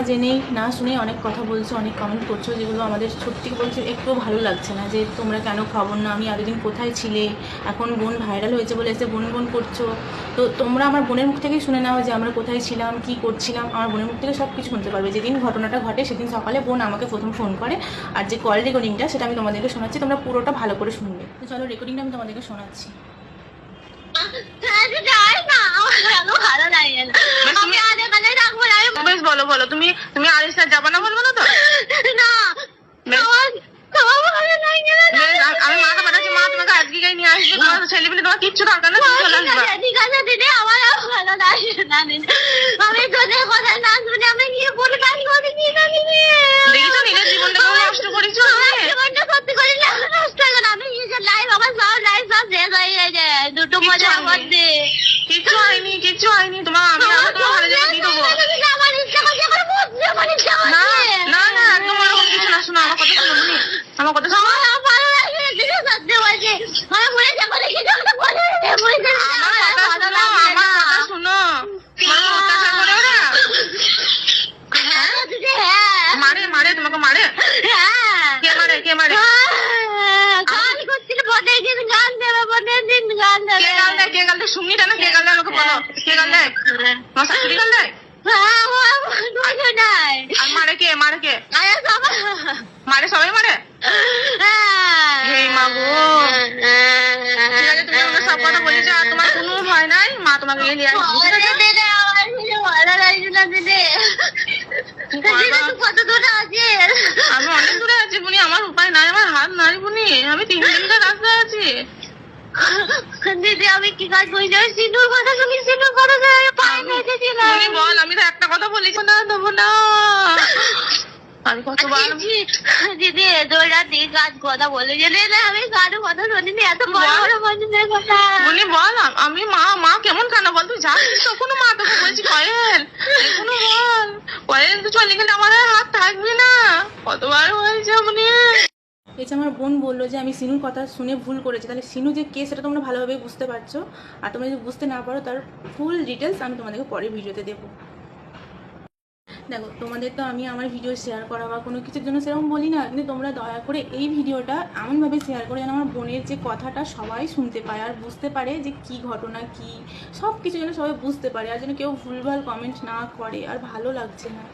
জেনেই না শুনেই অনেক কথা বলছো, অনেক কমেন্ট করছো, যেগুলো আমাদের সত্যি বলছে একটুও ভালো লাগছে না। যে তোমরা কেন খবর না, আমি এতদিন কোথায় ছিলে, এখন বোন ভাইরাল হয়েছে বলে এসে বোন বোন করছো। তো তোমরা আমার বোনের মুখ থেকেই শুনে নাও যে আমরা কোথায় ছিলাম, কি করছিলাম। আমার বোনের মুখ থেকে সব কিছু শুনতে পারবে। যেদিন ঘটনাটা ঘটে সেদিন সকালে বোন আমাকে প্রথম ফোন করে, আর যে কল রেকর্ডিংটা সেটা আমি তোমাদেরকে শোনাচ্ছি, তোমরা পুরোটা ভালো করে শুনবে। তো চলো রেকর্ডিংটা আমি তোমাদেরকে শোনাচ্ছি। বলো বলো, তুমি তুমি আরিসা যাবা না, বলবো না তো? আমি মাকে পাঠাচ্ছি, মা তোমাকে আজকে গাই নিয়ে আসবে। তোমার ছেলেপিলে তোমার কিচ্ছু দরকার না, তুমি চলে আসবে। ঠিক আছে দিদি, আমার ভালো লাগে না দিদি। আমি তোদের কথা না শুনে আমি গিয়ে বলে কাজ করে কি না দিদি। দেখেছো নিজের জীবনটা নষ্ট করেছো। জীবনটা সত্যি করে নষ্ট করে আমি নিজের লাইফ, আমার সব লাইফ সব শেষ হয়ে গেছে দুটো মজার মধ্যে। কিচ্ছু হয়নি, কিচ্ছু হয়নি। তোমার আমি তোমার ভালো জায়গা দিয়ে দেবো। আমার ইচ্ছা করছে, আমার মধ্যে আমার ইচ্ছা না করছে। না না, একদম ওরকম কিছু না। শোনো আমার কথা, শোনো তুমি আমার কথা শোনো। আমার ভালো লাগে না দিদি, সত্যি বলছি। আমি মরে যাবো না, কিছু একটা বলে দিদি। আমার কথা শোনো, আমার কথা শোনো। তোমার অত্যাচার করে ওরা। হ্যাঁ দিদি, হ্যাঁ মারে মারে, তোমাকে মারে। হ্যাঁ। কে মারে, কে মারে? গান করছিল, বোনের দিন গান দেবে, বোনের দিন গান কে দেবে। গাল দেয়, কে গাল দেয়? শুনি না, কে গাল দেয় আমাকে বলো। কে গাল দেয়? তোমার শাশুড়ি গাল দেয়? নাই আর মারে কে, মারে কে? আরে বাবা, মারে, সবাই মারে। হে মা গো। ঠিক আছে, তুমি আমাকে সব কথা বলেছো, আর তোমার কোনো ভয় নাই। মা তোমাকে নিয়ে আসবে, ঠিক আছে? দিদি আমার কিছু ভালো লাগছে না দিদি। দিদি তুই কত দূরে আছিস? আমি অনেক দূরে আছি বুনি, আমার উপায় নাই, আমার হাত নাই বুনি। আমি 3 কিলোমিটার রাস্তায় আছি। দিদি আমি কি কাজ করি জানি, সিঁদুর কথা শুনি, সিঁদুর কথা শুনে পায়ে মেরেছিলাম। বুনি বল, আমি তো একটা কথা বলেছি না, দেবো না। আমি কতবার দিদি তোরা তুই কাজ কথা বলে গেলে না, আমি কারো কথা শুনিনি, এত বড় বড় মানুষের কথা। বুনি বল, আমি মা মা কেমন কেন বল? তুই জানিস তখনও মা তোকে বলছি কয়েল, এখনো বল। কয়েল তো চলে গেলে আমার আর হাত থাকবে না। কতবার হয়েছে বুনি। এই যে আমার বোন বললো যে আমি সিনুর কথা শুনে ভুল করেছি, তাহলে সিনু যে কে সেটা তোমরা ভালোভাবে বুঝতে পারছো। আর তোমরা যদি বুঝতে না পারো তার ফুল ডিটেলস আমি তোমাদেরকে পরের ভিডিওতে দেবো। দেখো তোমাদের তো আমি আমার ভিডিও শেয়ার করা বা কোনো কিছুর জন্য সেরকম বলি না, কিন্তু তোমরা দয়া করে এই ভিডিওটা এমনভাবে শেয়ার করে যেন আমার বোনের যে কথাটা সবাই শুনতে পায় আর বুঝতে পারে যে কি ঘটনা, কি সব কিছু যেন সবাই বুঝতে পারে, আর যেন কেউ ভুলভাল কমেন্ট না করে। আর ভালো লাগছে না।